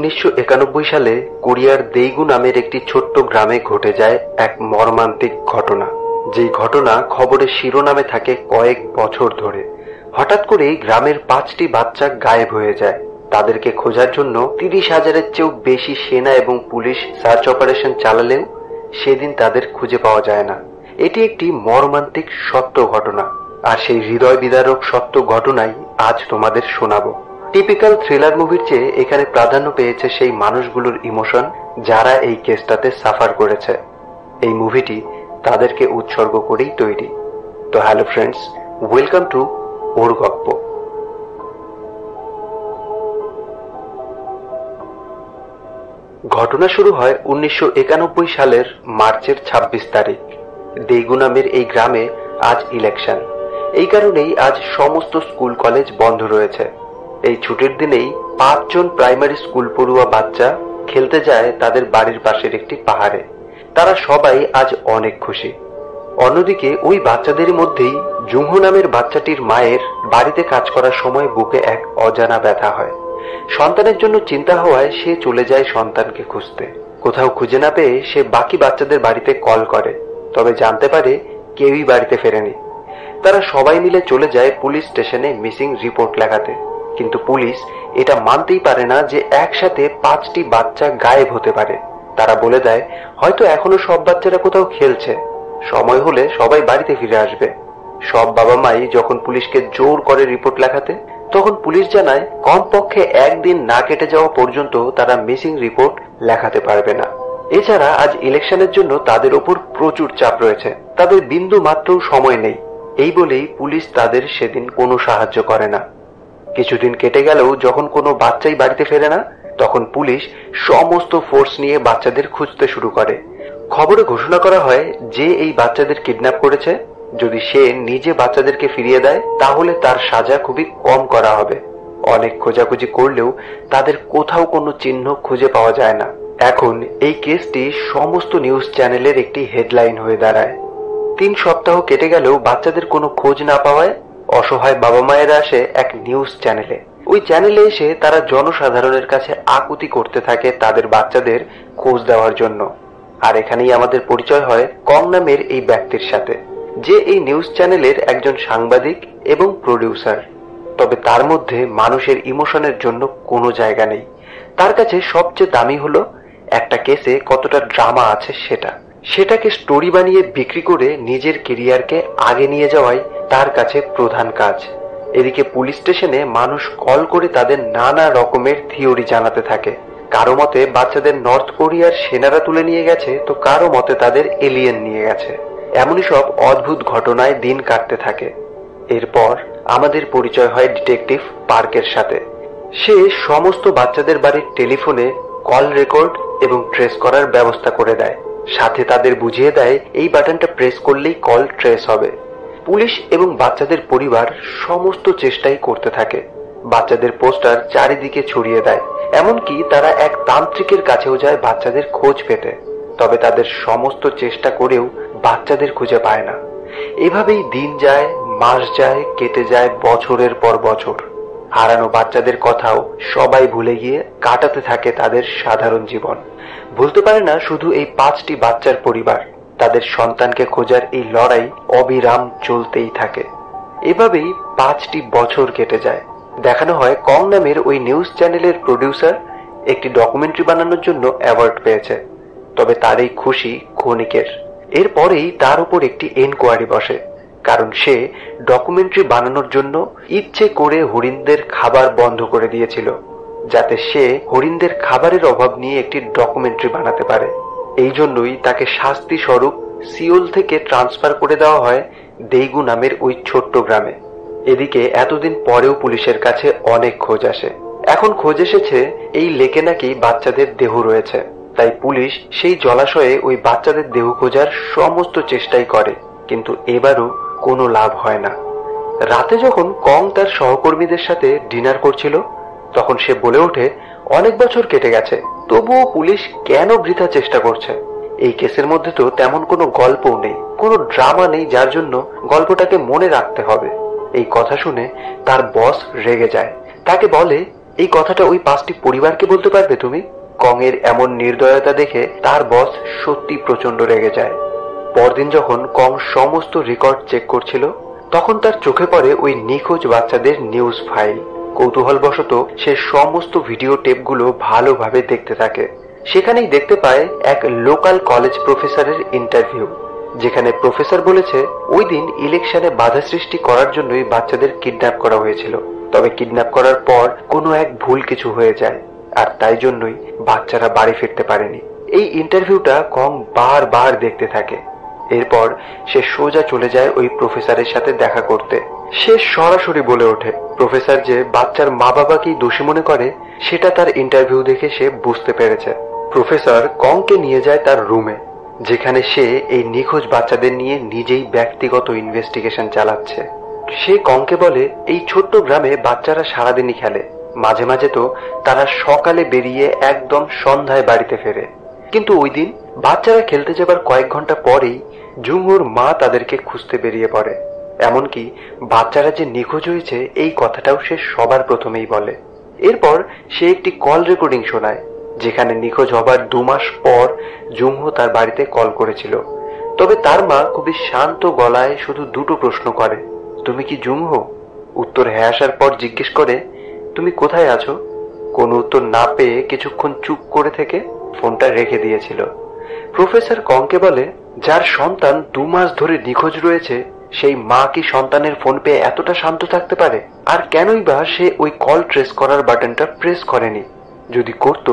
1991 সালে কোরিয়ার দেইগু নামের একটি ছোট্ট গ্রামে ঘটে যায় এক মর্মান্তিক ঘটনা, যেই ঘটনা খবরের শিরোনামে থাকে কয়েক বছর ধরে। হঠাৎ করেই গ্রামের 5টি বাচ্চা গায়েব হয়ে যায়। তাদেরকে খোঁজার জন্য 30,000-এর চেয়েও বেশি সেনা এবং পুলিশ সার্চ অপারেশন চালালেও সেদিন তাদের খুঁজে পাওয়া যায় না। এটি একটি মর্মান্তিক সত্য ঘটনা, আর সেই হৃদয় বিদারক সত্য ঘটনাই আজ তোমাদের শোনাবো। টিপিক্যাল থ্রিলার মুভির চেয়ে এখানে প্রাধান্য পেয়েছে সেই মানুষগুলোর ইমোশন যারা এই কেসটাতে সাফার করেছে। এই মুভিটি তাদেরকে উৎসর্গ করেই তৈরি। তো হ্যালো ফ্রেন্ডস, ওয়েলকাম টু ওর গপ্প। ঘটনা শুরু হয় 1991 সালের মার্চের 26 তারিখ। দেইগু নামের এই গ্রামে আজ ইলেকশন। এই কারণেই আজ সমস্ত স্কুল কলেজ বন্ধ রয়েছে। এই ছুটির দিনেই 5 জন প্রাইমারি স্কুল পড়ুয়া বাচ্চা খেলতে যায় তাদের বাড়ির পাশের একটি পাহাড়ে। তারা সবাই আজ অনেক খুশি। অন্যদিকে ওই বাচ্চাদের মধ্যেই জুংহো নামের বাচ্চাটির মায়ের বাড়িতে কাজ করার সময় বুকে এক অজানা ব্যথা হয়। সন্তানের জন্য চিন্তা হওয়ায় সে চলে যায় সন্তানকে খুঁজতে। কোথাও খুঁজে না পেয়ে সে বাকি বাচ্চাদের বাড়িতে কল করে, তবে জানতে পারে কেউই বাড়িতে ফেরেনি। তারা সবাই মিলে চলে যায় পুলিশ স্টেশনে মিসিং রিপোর্ট লেখাতে, কিন্তু পুলিশ এটা মানতেই পারে না যে একসাথে 5টি বাচ্চা গায়েব হতে পারে। তারা বলে দেয় হয়তো এখনো সব বাচ্চারা কোথাও খেলছে, সময় হলে সবাই বাড়িতে ফিরে আসবে। সব বাবা মাই যখন পুলিশকে জোর করে রিপোর্ট লেখাতে, তখন পুলিশ জানায় কমপক্ষে একদিন না কেটে যাওয়া পর্যন্ত তারা মিসিং রিপোর্ট লেখাতে পারবে না। এছাড়া আজ ইলেকশনের জন্য তাদের ওপর প্রচুর চাপ রয়েছে, তাদের বিন্দু মাত্র সময় নেই। এই বলেই পুলিশ তাদের সেদিন কোনো সাহায্য করে না। কিছুদিন কেটে গেলেও যখন কোনো বাচ্চাই বাড়িতে ফেরে না, তখন পুলিশ সমস্ত ফোর্স নিয়ে বাচ্চাদের খুঁজতে শুরু করে। খবরে ঘোষণা করা হয় যে এই বাচ্চাদের কিডন্যাপ করেছে, যদি সে নিজে বাচ্চাদেরকে ফিরিয়ে দেয় তাহলে তার সাজা খুবই কম করা হবে। অনেক খোঁজাখুঁজি করলেও তাদের কোথাও কোনো চিহ্ন খুঁজে পাওয়া যায় না। এখন এই কেসটি সমস্ত নিউজ চ্যানেলের একটি হেডলাইন হয়ে দাঁড়ায়। 3 সপ্তাহ কেটে গেলেও বাচ্চাদের কোনো খোঁজ না পাওয়ায় অসহায় বাবা মায়েরা আসে এক নিউজ চ্যানেলে। ওই চ্যানেলে এসে তারা জনসাধারণের কাছে আকুতি করতে থাকে তাদের বাচ্চাদের খোঁজ দেওয়ার জন্য। আর এখানেই আমাদের পরিচয় হয় কং নামের এই ব্যক্তির সাথে, যে এই নিউজ চ্যানেলের একজন সাংবাদিক এবং প্রডিউসার। তবে তার মধ্যে মানুষের ইমোশনের জন্য কোনো জায়গা নেই। তার কাছে সবচেয়ে দামি হলো একটা কেসে কতটা ড্রামা আছে সেটাকে স্টোরি বানিয়ে বিক্রি করে নিজের কেরিয়ারকে আগে নিয়ে যাওয়াই তার কাছে প্রধান কাজ। এদিকে পুলিশ স্টেশনে মানুষ কল করে তাদের নানা রকমের থিওরি জানাতে থাকে। কারো মতে বাচ্চাদের নর্থ কোরিয়ার সেনারা তুলে নিয়ে গেছে, তো কারো মতে তাদের এলিয়েন নিয়ে গেছে। এমনই সব অদ্ভুত ঘটনায় দিন কাটতে থাকে। এরপর আমাদের পরিচয় হয় ডিটেকটিভ পার্কের সাথে। সে সমস্ত বাচ্চাদের বাড়ির টেলিফোনে কল রেকর্ড এবং ট্রেস করার ব্যবস্থা করে দেয়। সাথে তাদের বুঝিয়ে দেয় এই বাটনটা প্রেস করলেই কল ট্রেস হবে। পুলিশ এবং বাচ্চাদের পরিবার সমস্ত চেষ্টাই করতে থাকে। বাচ্চাদের পোস্টার চারিদিকে ছড়িয়ে দেয়, এমনকি তারা এক তান্ত্রিকের কাছেও যায় বাচ্চাদের খোঁজ পেতে। তবে তাদের সমস্ত চেষ্টা করেও বাচ্চাদের খুঁজে পায় না। এভাবেই দিন যায়, মাস যায়, কেটে যায় বছরের পর বছর। হারানো বাচ্চাদের কথাও সবাই ভুলে গিয়ে কাটাতে থাকে তাদের সাধারণ জীবন। ভুলতে পারে না শুধু এই 5টি বাচ্চার পরিবার, তাদের সন্তানকে খোঁজার এই লড়াই অবিরাম চলতেই থাকে। এভাবেই 5টি বছর কেটে যায়। দেখানো হয় কং নামের ওই নিউজ চ্যানেলের প্রডিউসার একটি ডকুমেন্টারি বানানোর জন্য অ্যাওয়ার্ড পেয়েছে। তবে তার এই খুশি ক্ষণিকের। এরপরেই তার উপর একটি এনকোয়ারি বসে, কারণ সে ডকুমেন্টারি বানানোর জন্য ইচ্ছে করে হরিণদের খাবার বন্ধ করে দিয়েছিল, যাতে সে হরিণদের খাবারের অভাব নিয়ে একটি ডকুমেন্টারি বানাতে পারে। এই জন্যই তাকে শাস্তি স্বরূপ সিওল থেকে ট্রান্সফার করে দেওয়া হয় দেইগু নামের ওই ছোট্ট গ্রামে। এদিকে এতদিন পরেও পুলিশের কাছে অনেক খোঁজ আসে। এখন খোঁজ এসেছে এই লেকে নাকি বাচ্চাদের দেহ রয়েছে, তাই পুলিশ সেই জলাশয়ে ওই বাচ্চাদের দেহ খোঁজার সমস্ত চেষ্টাই করে, কিন্তু এবারও কোনো লাভ হয় না। রাতে যখন কং তার সহকর্মীদের সাথে ডিনার করছিল, তখন সে বলে ওঠে অনেক বছর কেটে গেছে, তবুও পুলিশ কেন বৃথা চেষ্টা করছে। এই কেসের মধ্যে তো তেমন কোনো গল্পও নেই, কোনো ড্রামা নেই, যার জন্য গল্পটাকে মনে রাখতে হবে। এই কথা শুনে তার বস রেগে যায়। তাকে বলে এই কথাটা ওই 5টি পরিবারকে বলতে পারবে তুমি? কং এর এমন নির্দয়তা দেখে তার বস সত্যি প্রচন্ড রেগে যায়। পরদিন যখন কং সমস্ত রেকর্ড চেক করছিল, তখন তার চোখে পড়ে ওই নিখোঁজ বাচ্চাদের নিউজ ফাইল। কৌতূহলবশত সে সমস্ত ভিডিও টেপগুলো ভালোভাবে দেখতে থাকে। সেখানেই দেখতে পায় এক লোকাল কলেজ প্রফেসরের ইন্টারভিউ, যেখানে প্রফেসর বলেছে ওই দিন ইলেকশনে বাধা সৃষ্টি করার জন্যই বাচ্চাদের কিডন্যাপ করা হয়েছিল। তবে কিডন্যাপ করার পর কোনো এক ভুল কিছু হয়ে যায়, আর তাই জন্যই বাচ্চারা বাড়ি ফিরতে পারেনি। এই ইন্টারভিউটা কং বারবার দেখতে থাকে। এরপর সে সোজা চলে যায় ওই প্রফেসরের সাথে দেখা করতে। সে সরাসরি বলে ওঠে প্রফেসর যে বাচ্চার মা বাবাকেই দোষী মনে করে, সেটা তার ইন্টারভিউ দেখে সে বুঝতে পেরেছে। প্রফেসর কংকে নিয়ে যায় তার রুমে, যেখানে সে এই নিখোঁজ বাচ্চাদের নিয়ে নিজেই ব্যক্তিগত ইনভেস্টিগেশন চালাচ্ছে। সে কংকে বলে এই ছোট্ট গ্রামে বাচ্চারা সারাদিনই খেলে, মাঝে মাঝে তো তারা সকালে বেরিয়ে একদম সন্ধ্যায় বাড়িতে ফেরে। কিন্তু ওই দিন বাচ্চারা খেলতে যাবার কয়েক ঘন্টা পরেই জুংহুর মা তাদেরকে খুঁজতে বেরিয়ে পড়ে। এমনকি বাচ্চারা যে নিখোঁজ হয়েছে এই কথাটাও সে সবার প্রথমেই বলে। এরপর সে একটি কল রেকর্ডিং শোনায়, যেখানে নিখোঁজ হবার 2 মাস পর জুংহো তার বাড়িতে কল করেছিল। তবে তার মা খুবই শান্ত গলায় শুধু 2টো প্রশ্ন করে, তুমি কি জুংহো? উত্তর হ্যাঁ আসার পর জিজ্ঞেস করে, তুমি কোথায় আছো? কোনো উত্তর না পেয়ে কিছুক্ষণ চুপ করে থেকে ফোনটা রেখে দিয়েছিল। প্রফেসর কংকে বলে, যার সন্তান 2 মাস ধরে নিখোঁজ রয়েছে, সেই মা কি সন্তানের ফোন পেয়ে এতটা শান্ত থাকতে পারে? আর কেনই বা সে ওই কল ট্রেস করার বাটনটা প্রেস করেনি? যদি করত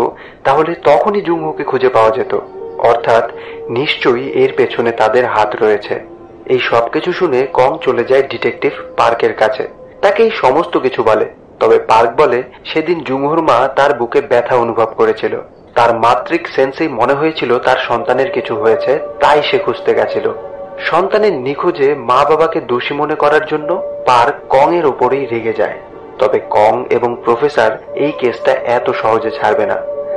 তাহলে তখনই জুংহোকে খুঁজে পাওয়া যেত। অর্থাৎ নিশ্চয়ই এর পেছনে তাদের হাত রয়েছে। এই সবকিছু শুনে কং চলে যায় ডিটেকটিভ পার্কের কাছে। তাকে এই সমস্ত কিছু বলে। তবে পার্ক বলে সেদিন জুংহোর মা তার বুকে ব্যথা অনুভব করেছিল। তার মাতৃক সেন্সেই মনে হয়েছিল তার সন্তানের কিছু হয়েছে, তাই সে খুঁজতে গেছিল। সন্তানের নিখোঁজে মা বাবাকে দোষী মনে করার জন্য পার্ক কং এর উপরেই রেগে যায়। তবে কং এবং প্রফেসর এই কেসটা এত সহজে ছাড়বে না।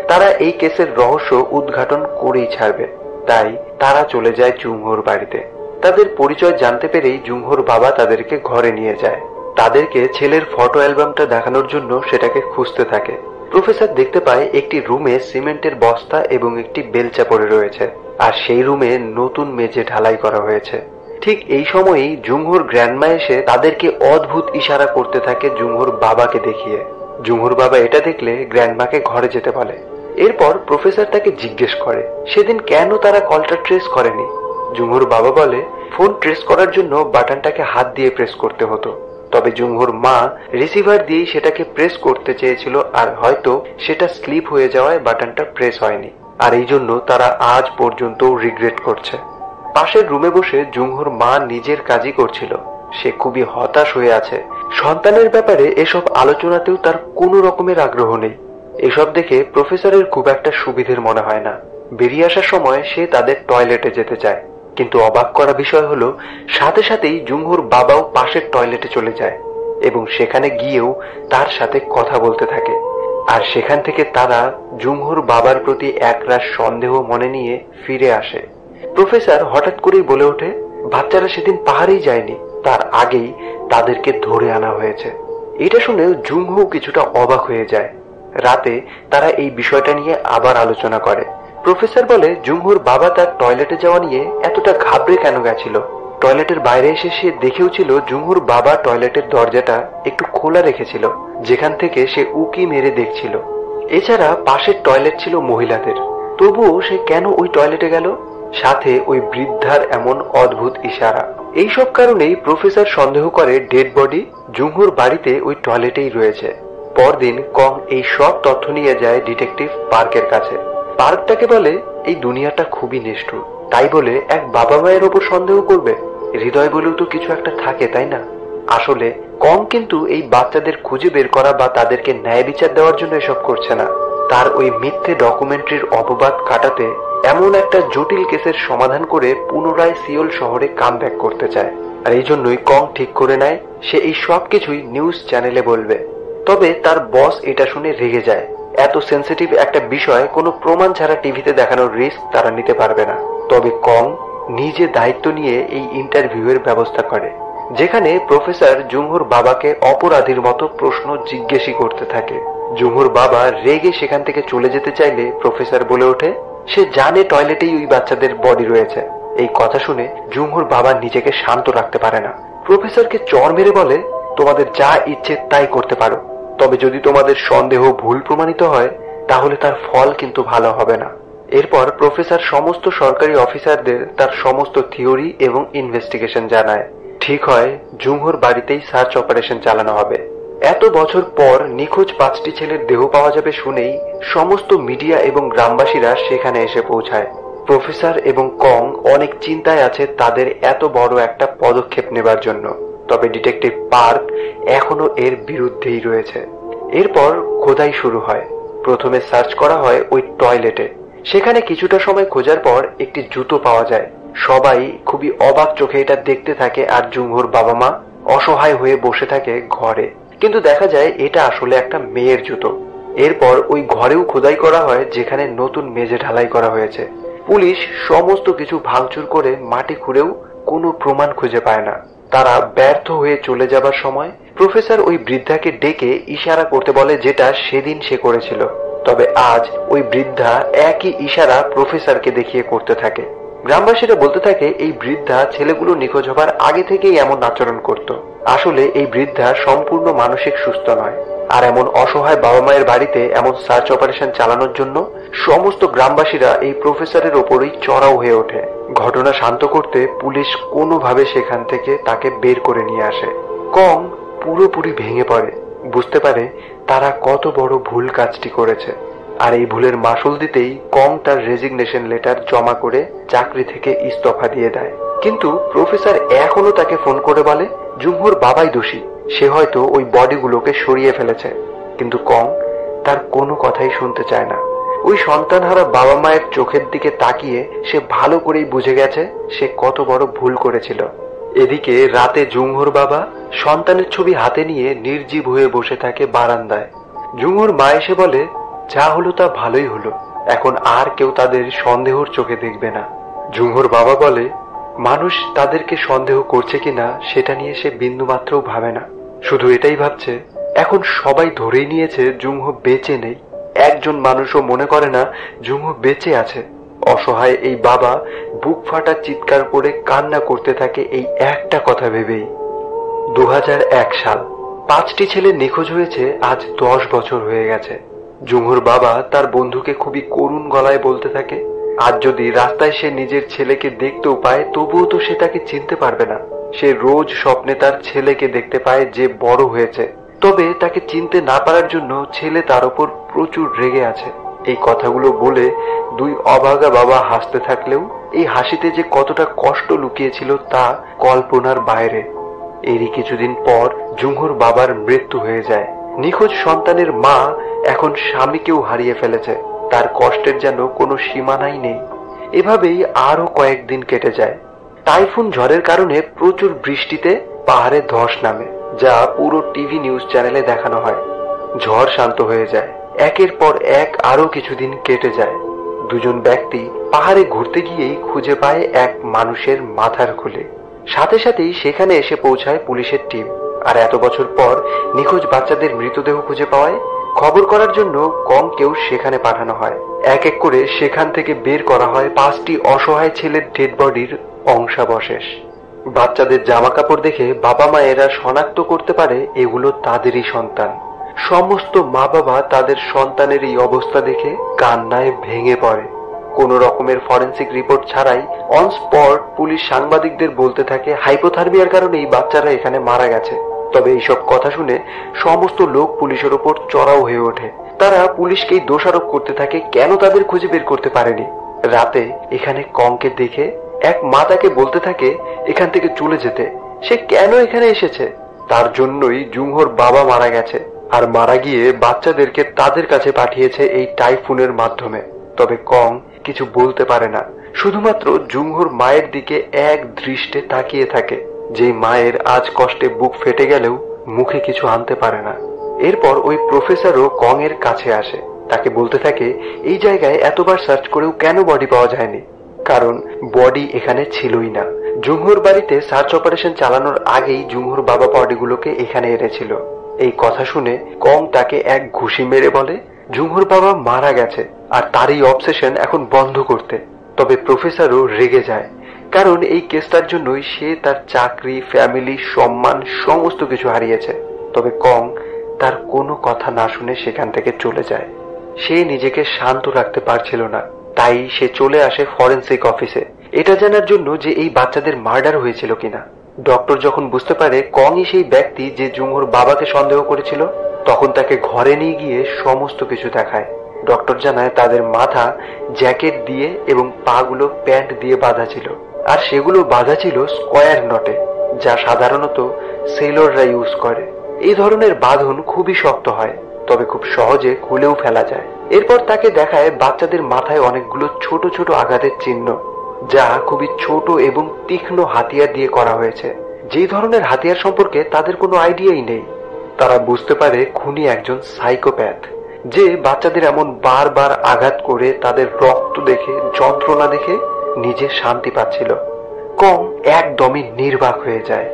তারা এই কেসের রহস্য উদ্ঘাটন করেই ছাড়বে। তাই তারা চলে যায় জুংহোর বাড়িতে। তাদের পরিচয় জানতে পেরেই জুংহোর বাবা তাদেরকে ঘরে নিয়ে যায়। তাদেরকে ছেলের ফটো অ্যালবামটা দেখানোর জন্য সেটাকে খুঁজতে থাকে। প্রফেসর দেখতে পায় একটি রুমে সিমেন্টের বস্তা এবং একটি বেলচা পড়ে রয়েছে, আর সেই রুমে নতুন মেঝে ঢালাই করা হয়েছে। ঠিক এই সময়েই জুংহোর গ্র্যান্ডমা এসে তাদেরকে অদ্ভুত ইশারা করতে থাকে জুংহোর বাবাকে দেখিয়ে। জুংহোর বাবা এটা দেখলে গ্র্যান্ডমাকে ঘরে যেতে বলে। এরপর প্রফেসর তাকে জিজ্ঞেস করে সেদিন কেন তারা কলটা ট্রেস করেনি। জুংহোর বাবা বলে ফোন ট্রেস করার জন্য বাটনটাকে হাত দিয়ে প্রেস করতে হতো। তবে জুংহোর মা রিসিভার দিয়ে সেটাকে প্রেস করতে চেয়েছিল, আর হয়তো সেটা স্লিপ হয়ে যাওয়ায় বাটনটা প্রেস হয়নি, আর এই জন্য তারা আজ পর্যন্ত রিগ্রেট করছে। পাশের রুমে বসে জুংহোর মা নিজের কাজই করছিল। সে খুবই হতাশ হয়ে আছে। সন্তানের ব্যাপারে এসব আলোচনাতেও তার কোনো রকমের আগ্রহ নেই। এসব দেখে প্রফেসরের খুব একটা সুবিধের মনে হয় না। বেরিয়ে আসার সময় সে তাদের টয়লেটে যেতে চায়, কিন্তু অবাক করা বিষয় হলো সাথে সাথেই জুংহোর বাবাও পাশের টয়লেটে চলে যায় এবং সেখানে গিয়েও তার সাথে কথা বলতে থাকে। আর সেখান থেকে তারা জুংহোর বাবার প্রতি একরাশ সন্দেহ মনে নিয়ে ফিরে আসে। প্রফেসর হঠাৎ করেই বলে ওঠে বাচ্চারা সেদিন পাহাড়েই যায়নি, তার আগেই তাদেরকে ধরে আনা হয়েছে। এটা শুনে জুংহো কিছুটা অবাক হয়ে যায়। রাতে তারা এই বিষয়টা নিয়ে আবার আলোচনা করে। প্রফেসর বলে জুংহোর বাবা তার টয়লেটে যাওয়া নিয়ে এতটা ঘাবড়ে কেন গেছিল। টয়লেটের বাইরে এসে সে দেখেও ছিল জুংহোর বাবা টয়লেটের দরজাটা একটু খোলা রেখেছিল, যেখান থেকে সে উকি মেরে দেখছিল। এছাড়া পাশের টয়লেট ছিল মহিলাদের, তবুও সে কেন ওই টয়লেটে গেল? সাথে ওই বৃদ্ধার এমন অদ্ভুত ইশারা। এইসব কারণেই প্রফেসর সন্দেহ করে ডেড বডি জুংহোর বাড়িতে ওই টয়লেটেই রয়েছে। পরদিন কং এই সব তথ্য নিয়ে যায় ডিটেকটিভ পার্কের কাছে। পার্ক তাকে বলে এই দুনিয়াটা খুবই নিষ্ঠুর, তাই বলে এক বাবা মায়ের ওপর সন্দেহ করবে? হৃদয় বলেও তো কিছু একটা থাকে, তাই না? আসলে কং কিন্তু এই বাচ্চাদের খুঁজে বের করা বা তাদেরকে ন্যায় বিচার দেওয়ার জন্য এসব করছে না। তার ওই মিথ্যে ডকুমেন্টারির অপবাদ কাটাতে এমন একটা জটিল কেসের সমাধান করে পুনরায় সিওল শহরে কামব্যাক করতে চায়। আর এই জন্যই কং ঠিক করে নেয় সে এই সব কিছুই নিউজ চ্যানেলে বলবে। তবে তার বস এটা শুনে রেগে যায়। এত সেন্সিটিভ একটা বিষয় কোনো প্রমাণ ছাড়া টিভিতে দেখানোর রিস্ক তারা নিতে পারবে না। তবে কং নিজে দায়িত্ব নিয়ে এই ইন্টারভিউয়ের ব্যবস্থা করে, যেখানে প্রফেসর জুংহোর বাবাকে অপরাধীর মতো প্রশ্ন জিজ্ঞেসই করতে থাকে। জুমুর বাবা রেগে সেখান থেকে চলে যেতে চাইলে প্রফেসর বলে ওঠে সে জানে টয়লেটেই ওই বাচ্চাদের বডি রয়েছে। এই কথা শুনে জুমুর বাবা নিজেকে শান্ত রাখতে পারে না। প্রফেসরকে চড় মেরে বলে, তোমাদের যা ইচ্ছে তাই করতে পারো, তবে যদি তোমাদের সন্দেহ ভুল প্রমাণিত হয় তাহলে তার ফল কিন্তু ভালো হবে না। এরপর প্রফেসর সমস্ত সরকারি অফিসারদের তার সমস্ত থিওরি এবং ইনভেস্টিগেশন জানায়। ঠিক হয় জুমহুর বাড়িতেই সার্চ অপারেশন চালানো হবে। এত বছর পর নিখোঁজ 5টি ছেলের দেহ পাওয়া যাবে শুনেই সমস্ত মিডিয়া এবং গ্রামবাসীরা সেখানে এসে পৌঁছায়। প্রফেসর এবং কং অনেক চিন্তায় আছে তাদের এত বড় একটা পদক্ষেপ নেবার জন্য, তবে ডিটেকটিভ পার্ক এখনো এর বিরুদ্ধেই রয়েছে। এরপর খোদাই শুরু হয়। প্রথমে সার্চ করা হয় ওই টয়লেটে। সেখানে কিছুটা সময় খোঁজার পর একটি জুতো পাওয়া যায়। সবাই খুবই অবাক চোখে এটা দেখতে থাকে আর জুমহুর বাবা মা অসহায় হয়ে বসে থাকে ঘরে। কিন্তু দেখা যায় এটা আসলে একটা মেয়ের জুতো। এরপর ওই ঘরেও খোদাই করা হয় যেখানে নতুন মেঝে ঢালাই করা হয়েছে। পুলিশ সমস্ত কিছু ভাঙচুর করে মাটি খুঁড়েও কোনো প্রমাণ খুঁজে পায় না। তারা ব্যর্থ হয়ে চলে যাবার সময় প্রফেসর ওই বৃদ্ধাকে ডেকে ইশারা করতে বলে যেটা সেদিন সে করেছিল। তবে আজ ওই বৃদ্ধা একই ইশারা প্রফেসরকে দেখিয়ে করতে থাকে। গ্রামবাসীরা বলতে থাকে এই বৃদ্ধা ছেলেগুলো নিখোঁজ হবার আগে থেকেই এমন আচরণ করত। আসলে এই বৃদ্ধা সম্পূর্ণ মানসিক সুস্থ নয়। আর এমন অসহায় বাবা মায়ের বাড়িতে এমন সার্চ অপারেশন চালানোর জন্য সমস্ত গ্রামবাসীরা এই প্রফেসরের ওপরই চড়াও হয়ে ওঠে। ঘটনা শান্ত করতে পুলিশ কোনোভাবে সেখান থেকে তাকে বের করে নিয়ে আসে। কং পুরোপুরি ভেঙে পড়ে, বুঝতে পারে তারা কত বড় ভুল কাজটি করেছে। আর এই ভুলের মাসুল দিতেই কং তার রেজিগনেশন লেটার জমা করে চাকরি থেকে ইস্তফা দিয়ে দেয়। কিন্তু প্রফেসর এখনো তাকে ফোন করে বলে জুমহুর বাবাই দোষী, সে হয়তো ওই বডিগুলোকে সরিয়ে ফেলেছে। কিন্তু কং তার কোনো কথাই শুনতে চায় না। ওই সন্তানহারা বাবা মায়ের চোখের দিকে তাকিয়ে সে ভালো করেই বুঝে গেছে সে কত বড় ভুল করেছিল। এদিকে রাতে জুমহুর বাবা সন্তানের ছবি হাতে নিয়ে নির্জীব হয়ে বসে থাকে বারান্দায়। জুমহুর মা এসে বলে যা হলো তা ভালোই হলো, এখন আর কেউ তাদের সন্দেহর চোখে দেখবে না। জুমহুর বাবা বলে মানুষ তাদেরকে সন্দেহ করছে কিনা সেটা নিয়ে সে বিন্দুমাত্রও ভাবে না, শুধু এটাই ভাবছে এখন সবাই ধরেই নিয়েছে জুমহু বেঁচে নেই। একজন মানুষও মনে করে না জুমহু বেঁচে আছে। অসহায় এই বাবা বুক ফাটা চিৎকার করে কান্না করতে থাকে এই একটা কথা ভেবেই। 2001 সাল। 5টি ছেলে নিখোঁজ হয়েছে আজ 10 বছর হয়ে গেছে। জুমহুর বাবা তার বন্ধুকে খুবই করুণ গলায় বলতে থাকে আজ যদি রাস্তায় সে নিজের ছেলেকে দেখতেও পায় তবুও তো সে তাকে চিনতে পারবে না। সে রোজ স্বপ্নে তার ছেলেকে দেখতে পায় যে বড় হয়েছে, তবে তাকে চিনতে না পারার জন্য ছেলে তার উপর প্রচুর রেগে আছে। এই কথাগুলো বলে দুই অভাগা বাবা হাসতে থাকলেও এই হাসিতে যে কতটা কষ্ট লুকিয়েছিল তা কল্পনার বাইরে। এরই কিছুদিন পর জুমহুর বাবার মৃত্যু হয়ে যায়। নিখোঁজ সন্তানের মা এখন স্বামীকেও হারিয়ে ফেলেছে। তার কষ্টের যেন কোনো সীমানাই নেই। এভাবেই আরো কয়েকদিন কেটে যায়। টাইফুন ঝড়ের কারণে প্রচুর বৃষ্টিতে পাহাড়ে ধস নামে, যা পুরো টিভি নিউজ চ্যানেলে দেখানো হয়। ঝড় শান্ত হয়ে যায়। একের পর এক আরো কিছুদিন কেটে যায়। দুজন ব্যক্তি পাহাড়ে ঘুরতে গিয়েই খুঁজে পায় এক মানুষের মাথার খুলে। সাথে সাথেই সেখানে এসে পৌঁছায় পুলিশের টিম। আর এত বছর পর নিখোঁজ বাচ্চাদের মৃতদেহ খুঁজে পাওয়ায় খবর করার জন্য কংকেও সেখানে পাঠানো হয়। এক এক করে সেখান থেকে বের করা হয় 5টি অসহায় ছেলের ডেড বডির অংশাবশেষ। বাচ্চাদের জামা কাপড় দেখে বাবা মায়েরা শনাক্ত করতে পারে এগুলো তাদেরই সন্তান। সমস্ত মা বাবা তাদের সন্তানের এই অবস্থা দেখে কান্নায় ভেঙে পড়ে। কোন রকমের ফরেন্সিক রিপোর্ট ছাড়াই অন স্পট পুলিশ সাংবাদিকদের বলতে থাকে হাইপোথার্মিয়ার কারণেই বাচ্চারা এখানে মারা গেছে। তবে এইসব কথা শুনে সমস্ত লোক পুলিশের ওপর চড়াও হয়ে ওঠে। তারা পুলিশকেই দোষারোপ করতে থাকে কেন তাদের খুঁজে বের করতে পারেনি। রাতে এখানে কংকে দেখে এক মা তাকে বলতে থাকে এখান থেকে চলে যেতে। সে কেন এখানে এসেছে? তার জন্যই জুমহুর বাবা মারা গেছে, আর মারা গিয়ে বাচ্চাদেরকে তাদের কাছে পাঠিয়েছে এই টাইফুনের মাধ্যমে। তবে কং কিছু বলতে পারে না, শুধুমাত্র জুমহুর মায়ের দিকে এক দৃষ্টে তাকিয়ে থাকে, যে মায়ের আজ কষ্টে বুক ফেটে গেলেও মুখে কিছু আনতে পারে না। এরপর ওই প্রফেসরও কং এর কাছে আসে, তাকে বলতে থাকে এই জায়গায় এতবার সার্চ করেও কেন বডি পাওয়া যায়নি, কারণ বডি এখানে ছিলই না। জুমহুর বাড়িতে সার্চ অপারেশন চালানোর আগেই জুমহুর বাবা বডিগুলোকে এখানে এনেছিল। এই কথা শুনে কং তাকে এক ঘুষি মেরে বলে জুংহোর বাবা মারা গেছে আর তার এই অবসেশন এখন বন্ধ করতে। তবে প্রফেসরও রেগে যায়, কারণ এই কেসটার জন্যই সে তার চাকরি, ফ্যামিলি, সম্মান সমস্ত কিছু হারিয়েছে। তবে কং তার কোনো কথা না শুনে সেখান থেকে চলে যায়। সে নিজেকে শান্ত রাখতে পারছিল না, তাই সে চলে আসে ফরেন্সিক অফিসে এটা জানার জন্য যে এই বাচ্চাদের মার্ডার হয়েছিল কিনা। ডক্টর যখন বুঝতে পারে কংই সেই ব্যক্তি যে জুংহোর বাবাকে সন্দেহ করেছিল, তখন তাকে ঘরে নিয়ে গিয়ে সমস্ত কিছু দেখায়। ডক্টর জানায় তাদের মাথা জ্যাকেট দিয়ে এবং পাগুলো প্যান্ট দিয়ে বাঁধা ছিল, আর সেগুলো বাঁধা ছিল স্কোয়ার নটে, যা সাধারণত সেলররা ইউজ করে। এই ধরনের বাঁধন খুবই শক্ত হয়, তবে খুব সহজে খুলেও ফেলা যায়। এরপর তাকে দেখায় বাচ্চাদের মাথায় অনেকগুলো ছোট ছোট আঘাতের চিহ্ন, যা খুবই ছোট এবং তীক্ষ্ণ হাতিয়ার দিয়ে করা হয়েছে। যে ধরনের হাতিয়ার সম্পর্কে তাদের কোনো আইডিয়াই নেই। তারা বুঝতে পারে খুনি একজন সাইকোপ্যাথ, যে বাচ্চাদের এমন বারবার আঘাত করে তাদের রক্ত দেখে, যন্ত্রণা দেখে নিজে শান্তি পাচ্ছিল। কং একদমই নির্বাক হয়ে যায়।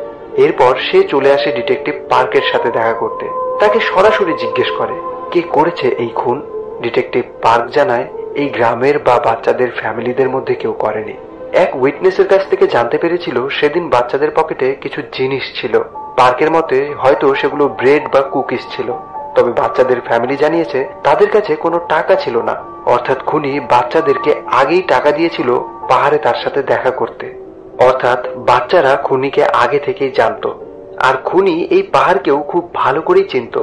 এরপর সে চলে আসে ডিটেকটিভ পার্কের সাথে দেখা করতে। তাকে সরাসরি জিজ্ঞেস করে কে করেছে এই খুন। ডিটেকটিভ পার্ক জানায় এই গ্রামের বা বাচ্চাদের ফ্যামিলিদের মধ্যে কেউ করেনি। এক উইটনেসের কাছ থেকে জানতে পেরেছিল সেদিন বাচ্চাদের পকেটে কিছু জিনিস ছিল। পার্কের মতে হয়তো সেগুলো ব্রেড বা কুকিজ ছিল। তবে বাচ্চাদের ফ্যামিলি জানিয়েছে তাদের কাছে কোনো টাকা ছিল না, অর্থাৎ খুনি বাচ্চাদেরকে আগেই টাকা দিয়েছিল পাহাড়ে তার সাথে দেখা করতে। অর্থাৎ বাচ্চারা খুনিকে আগে থেকেই জানতো, আর খুনি এই পাহাড়কেও খুব ভালো করেই চিনত।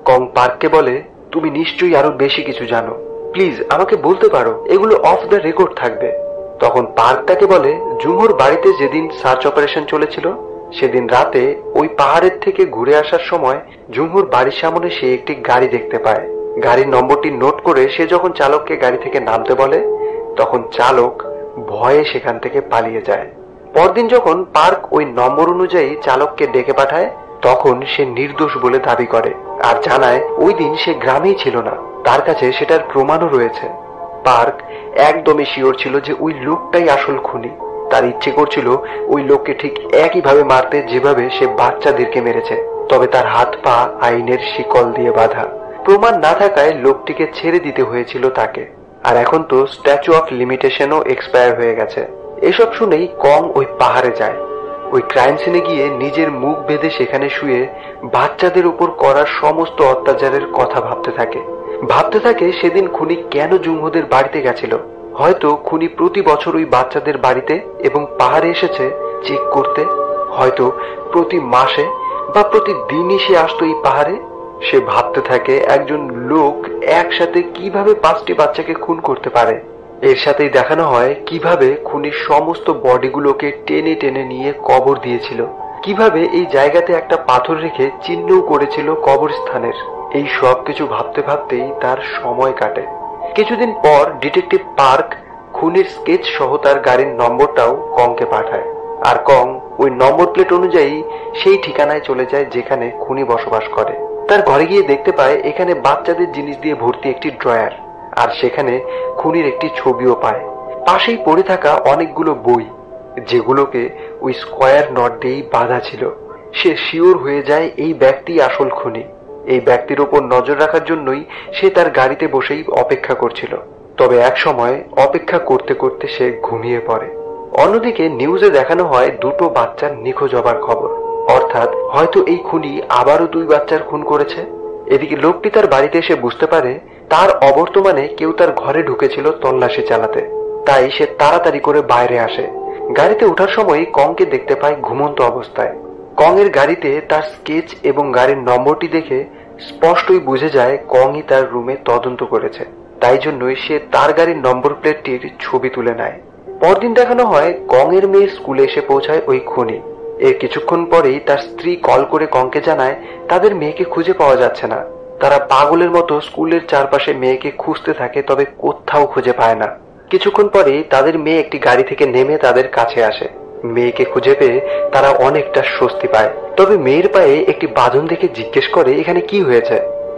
কং পার্ককে বলে তুমি নিশ্চয়ই আরো বেশি কিছু জানো, প্লিজ আমাকে বলতে পারো, এগুলো অফ দ্য রেকর্ড থাকবে। তখন পার্ক তাকে বলে জুংহোর বাড়িতে যেদিন সার্চ অপারেশন চলেছিল সেদিন রাতে ওই পাহাড়ের থেকে ঘুরে আসার সময় জুংহোর বাড়ির সামনে সে একটি গাড়ি দেখতে পায়। গাড়ির নম্বরটি নোট করে সে যখন চালককে গাড়ি থেকে নামতে বলে, তখন চালক ভয়ে সেখান থেকে পালিয়ে যায়। পরদিন যখন পার্ক ওই নম্বর অনুযায়ী চালককে ডেকে পাঠায়, তখন সে নির্দোষ বলে দাবি করে আর জানায় ওই দিন সে গ্রামেই ছিল না, তার কাছে সেটার প্রমাণও রয়েছে। পার্ক একদমই শিওর ছিল যে ওই লোকটাই আসল খুনি। তার ইচ্ছে করছিল ওই লোককে ঠিক একইভাবে মারতে যেভাবে সে বাচ্চাদেরকে মেরেছে, তবে তার হাত পা আইনের শিকল দিয়ে বাঁধা। প্রমাণ না থাকায় লোকটিকে ছেড়ে দিতে হয়েছিল তাকে। আর এখন তো স্ট্যাচু অফ লিমিটেশনও এক্সপায়ার হয়ে গেছে। এসব শুনেই কং ওই পাহাড়ে যায়। ওই ক্রাইম সিনে গিয়ে নিজের মুখ বেঁধে সেখানে শুয়ে বাচ্চাদের উপর করার সমস্ত অত্যাচারের কথা ভাবতে থাকে সেদিন খুনি কেন জুংহোদের বাড়িতে গেছিল। হয়তো খুনি প্রতি বছর ওই বাচ্চাদের বাড়িতে এবং পাহাড়ে এসেছে চেক করতে, হয়তো প্রতি মাসে বা প্রতিদিনই সে আসতো এই পাহাড়ে। সে ভাবতে থাকে একজন লোক একসাথে কিভাবে 5টি বাচ্চাকে খুন করতে পারে। এর সাথেই দেখানো হয় কিভাবে খুনির সমস্ত বডিগুলোকে টেনে টেনে নিয়ে কবর দিয়েছিল, কিভাবে এই জায়গাতে একটা পাথর রেখে চিহ্নও করেছিল কবরস্থানের। এই সব কিছু ভাবতে ভাবতেই তার সময় কাটে। কিছুদিন পর ডিটেকটিভ পার্ক খুনির স্কেচ সহ তার গাড়ির নম্বরটাও কংকে পাঠায়, আর কং ওই নম্বর প্লেট অনুযায়ী সেই ঠিকানায় চলে যায় যেখানে খুনি বসবাস করে। তার ঘরে গিয়ে দেখতে পায় এখানে বাচ্চাদের জিনিস দিয়ে ভর্তি একটি ড্রয়ার, আর সেখানে খুনির একটি ছবিও পায়। পাশেই পড়ে থাকা অনেকগুলো বই, যেগুলোকে ওই স্কোয়ার নট দিয়েই বাঁধা ছিল। সে শিওর হয়ে যায় এই ব্যক্তি আসল খুনি। এই ব্যক্তির ওপর নজর রাখার জন্যই সে তার গাড়িতে বসেই অপেক্ষা করছিল। তবে এক সময় অপেক্ষা করতে করতে সে ঘুমিয়ে পড়ে। অন্যদিকে নিউজে দেখানো হয় 2টো বাচ্চার নিখোঁজ হবার খবর, অর্থাৎ হয়তো এই খুনি আবারও 2 বাচ্চার খুন করেছে। এদিকে লোকটি তার বাড়িতে এসে বুঝতে পারে তার অবর্তমানে কেউ তার ঘরে ঢুকেছিল তল্লাশি চালাতে, তাই সে তাড়াতাড়ি করে বাইরে আসে। গাড়িতে ওঠার সময় কংকে দেখতে পায় ঘুমন্ত অবস্থায়। কং এর গাড়িতে তার স্কেচ এবং গাড়ির নম্বরটি দেখে স্পষ্টই বুঝে যায় কংই তার রুমে তদন্ত করেছে, তাই জন্যই সে তার গাড়ির নম্বর প্লেটটির ছবি তুলে নেয়। পরদিন দেখানো হয় কং এর মেয়ে স্কুলে এসে পৌঁছায় ওই খুনি। এর কিছুক্ষণ পরেই তার স্ত্রী কল করে কংকে জানায় তাদের মেয়েকে খুঁজে পাওয়া যাচ্ছে না। তারা পাগলের মতো স্কুলের চারপাশে মেয়েকে খুঁজতে থাকে, তবে কোথাও খুঁজে পায় না। কিছুক্ষণ পরেই তাদের মেয়ে একটি গাড়ি থেকে নেমে তাদের কাছে আসে। মেয়েকে খুঁজে পেয়ে তারা অনেকটা স্বস্তি পায়, তবে মেয়ের পায়ে একটি বাঁধন দেখে জিজ্ঞেস করে এখানে কি হয়েছে।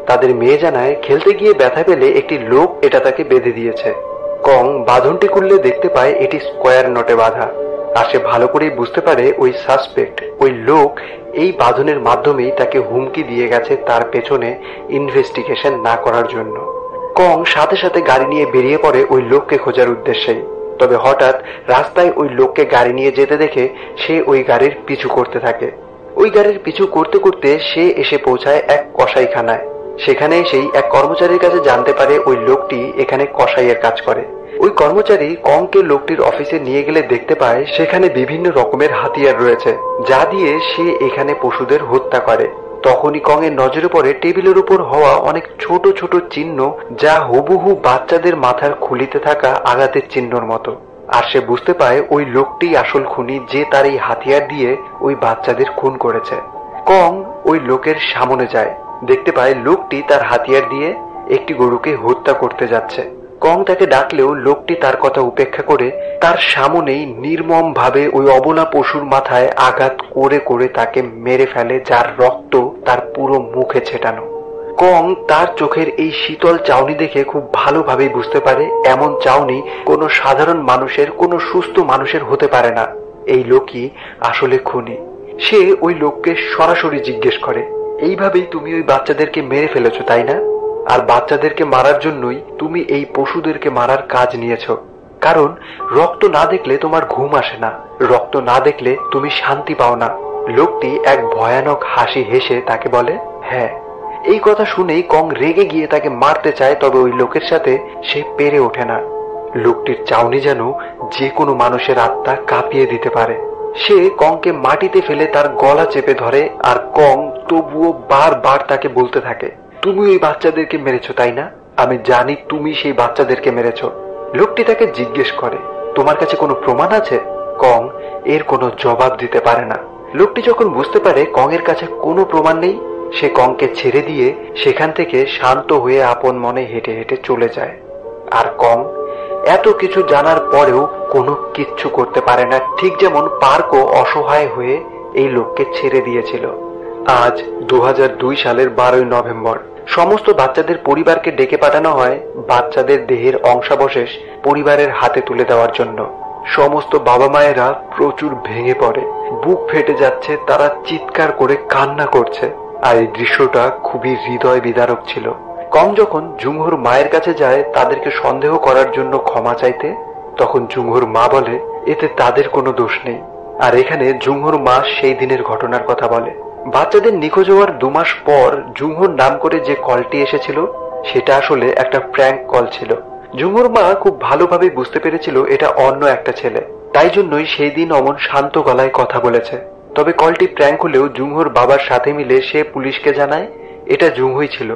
তাদের মেয়ে জানায় খেলতে গিয়ে ব্যথা পেলে একটি লোক এটা তাকে বেঁধে দিয়েছে। কং বাঁধনটি খুললে দেখতে পায় এটি স্কোয়ার নটে বাঁধা। আর সে ভালো করেই বুঝতে পারে ওই সাসপেক্ট, ওই লোক এই বাঁধনের মাধ্যমেই তাকে হুমকি দিয়ে গেছে তার পেছনে ইনভেস্টিগেশন না করার জন্য। কং সাথে সাথে গাড়ি নিয়ে বেরিয়ে পড়ে ওই লোককে খোঁজার উদ্দেশ্যেই। তবে হঠাৎ রাস্তায় ওই লোককে গাড়ি নিয়ে যেতে দেখে সে ওই গাড়ির পিছু করতে থাকে। ওই গাড়ির পিছু করতে করতে সে এসে পৌঁছায় এক কসাইখানায়। সেখানে এসেই এক কর্মচারীর কাছে জানতে পারে ওই লোকটি এখানে কসাইয়ের কাজ করে। ওই কর্মচারী কংকে লোকটির অফিসে নিয়ে গেলে দেখতে পায় সেখানে বিভিন্ন রকমের হাতিয়ার রয়েছে, যা দিয়ে সে এখানে পশুদের হত্যা করে। তখনই কং এর নজরে পড়ে টেবিলের উপর হওয়া অনেক ছোট ছোট চিহ্ন, যা হুবহু বাচ্চাদের মাথার খুলিতে থাকা আঘাতের চিহ্নর মতো। আর সে বুঝতে পায় ওই লোকটি আসল খুনি, যে তার এই হাতিয়ার দিয়ে ওই বাচ্চাদের খুন করেছে। কং ওই লোকের সামনে যায়, দেখতে পায় লোকটি তার হাতিয়ার দিয়ে একটি গরুকে হত্যা করতে যাচ্ছে। কং তাকে ডাকলেও লোকটি তার কথা উপেক্ষা করে তার সামনেই নির্মম ভাবে ওই অবলা পশুর মাথায় আঘাত করে করে তাকে মেরে ফেলে, যার রক্ত তার পুরো মুখে ছেটানো। কং তার চোখের এই শীতল চাউনি দেখে খুব ভালোভাবেই বুঝতে পারে এমন চাউনি কোনো সাধারণ মানুষের, কোনো সুস্থ মানুষের হতে পারে না। এই লোকই আসলে খুনি। সে ওই লোককে সরাসরি জিজ্ঞেস করে, এইভাবেই তুমি ওই বাচ্চাদেরকে মেরে ফেলেছো, তাই না? আর বাচ্চাদেরকে মারার জন্যই তুমি এই পশুদেরকে মারার কাজ নিয়েছ, কারণ রক্ত না দেখলে তোমার ঘুম আসে না, রক্ত না দেখলে তুমি শান্তি পাও না। লোকটি এক ভয়ানক হাসি হেসে তাকে বলে, হ্যাঁ। এই কথা শুনেই কং রেগে গিয়ে তাকে মারতে চায়, তবে ওই লোকের সাথে সে পেরে ওঠে না। লোকটির চাউনি যেন যে কোনো মানুষের আত্মা কাঁপিয়ে দিতে পারে। সে কংকে মাটিতে ফেলে তার গলা চেপে ধরে, আর কং তবুও বারবার তাকে বলতে থাকে, তুমি ওই বাচ্চাদেরকে মেরেছো, তাই না? আমি জানি তুমি সেই বাচ্চাদেরকে মেরেছো। লোকটি তাকে জিজ্ঞেস করে, তোমার কাছে কোনো প্রমাণ আছে? কং এর কোনো জবাব দিতে পারে না। লোকটি যখন বুঝতে পারে কং এর কাছে কোনো প্রমাণ নেই, সে কংকে ছেড়ে দিয়ে সেখান থেকে শান্ত হয়ে আপন মনে হেঁটে হেঁটে চলে যায়। আর কং এত কিছু জানার পরেও কোনো কিচ্ছু করতে পারে না, ঠিক যেমন পার্কও অসহায় হয়ে এই লোককে ছেড়ে দিয়েছিল। আজ 2002 সালের 12 নভেম্বর সমস্ত বাচ্চাদের পরিবারকে ডেকে পাঠানো হয় বাচ্চাদের দেহের অংশাবশেষ পরিবারের হাতে তুলে দেওয়ার জন্য। সমস্ত বাবা মায়েরা প্রচুর ভেঙে পড়ে, বুক ফেটে যাচ্ছে, তারা চিৎকার করে কান্না করছে। আর এই দৃশ্যটা খুবই হৃদয় বিদারক ছিল। কং যখন জুংহোর মায়ের কাছে যায় তাদেরকে সন্দেহ করার জন্য ক্ষমা চাইতে, তখন জুংহোর মা বলে এতে তাদের কোনো দোষ নেই। আর এখানে জুংহোর মা সেই দিনের ঘটনার কথা বলে। বাচ্চাদের নিখোঁজ হওয়ার 2 মাস পর জুংহোর নাম করে যে কলটি এসেছিল সেটা আসলে একটা প্র্যাঙ্ক কল ছিল। জুংহোর মা খুব ভালোভাবে বুঝতে পেরেছিল এটা অন্য একটা ছেলে, তাই জন্যই সেই দিন অমন শান্ত গলায় কথা বলেছে। তবে কলটি প্র্যাঙ্ক হলেও জুংহোর বাবার সাথে মিলে সে পুলিশকে জানায় এটা জুংহোই ছিল,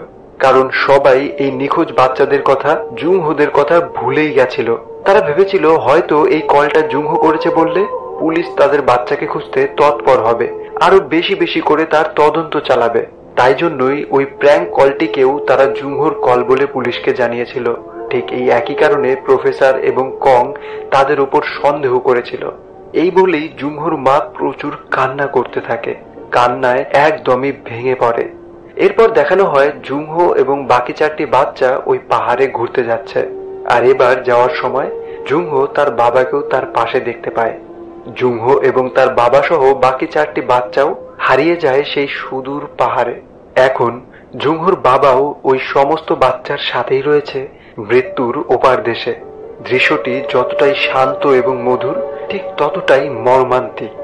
কারণ সবাই এই নিখোঁজ বাচ্চাদের কথা, জুংহোদের কথা ভুলেই গেছিল। তারা ভেবেছিল হয়তো এই কলটা জুংহো করেছে বললে পুলিশ তাদের বাচ্চাকে খুঁজতে তৎপর হবে, আরো বেশি বেশি করে তার তদন্ত চালাবে। তাই জন্যই ওই প্র্যাঙ্ক কলটিকেও তারা জুংহোর কল বলে পুলিশকে জানিয়েছিল। ঠিক এই একই কারণে প্রফেসর এবং কং তাদের উপর সন্দেহ করেছিল। এই বলেই জুংহোর মা প্রচুর কান্না করতে থাকে, কান্নায় একদমই ভেঙে পড়ে। এরপর দেখানো হয় জুংহো এবং বাকি 4টি বাচ্চা ওই পাহাড়ে ঘুরতে যাচ্ছে। আর এবার যাওয়ার সময় জুংহো তার বাবাকেও তার পাশে দেখতে পায়। জুংহো এবং তার বাবা সহ বাকি 4টি বাচ্চাও হারিয়ে যায় সেই সুদূর পাহাড়ে। এখন জুংহোর বাবাও ওই সমস্ত বাচ্চার সাথেই রয়েছে মৃত্যুর ওপার দেশে। দৃশ্যটি যতটাই শান্ত এবং মধুর, ঠিক ততটাই মর্মান্তিক।